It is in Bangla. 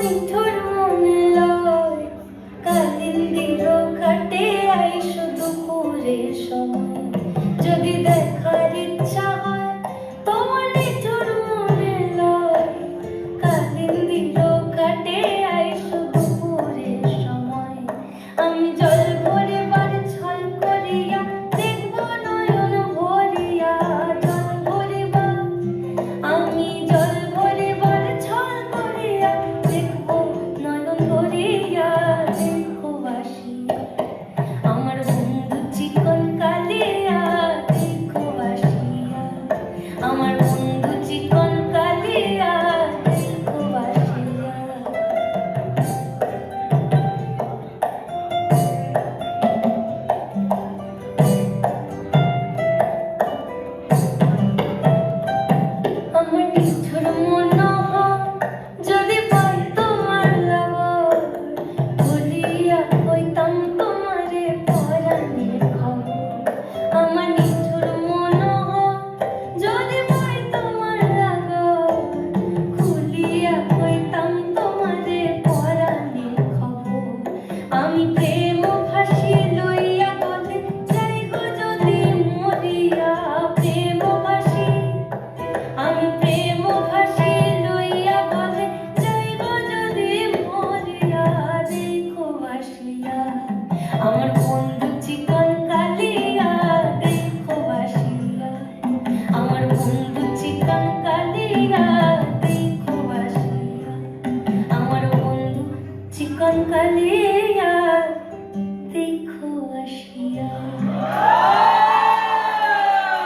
নিঠুর মনে লয় কালিন্দির ঘাটে আইসো দুপুরের সময় যদি দেখার ইচ্ছা হয় তোমার নিঠুর মনে লয় কালিন্দির ঘাটে আইসো দুপুরের সময় আমি জল ভরিবার ছল করিয়া দেখব নয়ন ভরিয়া জল ভরিবা আমি জল ভরিবার ছল করিয়া দেখব নয়ন ভরিয়া দেখো বাসিয়া আমার বন্ধু চিকন কালিয়া দেখো বাসিয়া আমার বন্ধু চিকন কালিয়া দেখো বাসিয়া আমার নিঠুর মনোহর যদি পাই তোমার লাগর ভুলিয়া হইতাম তোমারে পরাণের খবর আমার নিঠুর মনোহর যদি পাই তোমার লাগর খুলিয়া হইতাম তোমারে পরাণের খবর আমি প্রেম ফাঁসি লইয়া গলে যাইব যদি মরিয়া প্রেম ফাঁসি আমি প্রেম ফাঁসি লইয়া গলে যাইব যদি মরিয়া দেখো বাসিয়া আমার বন্ধু চিকন কালিয়া দেখো বাসিয়া আমার বন্ধু চিকন কালিয়া দেখো বাসিয়া আমার বন্ধু চিকন কালিয়া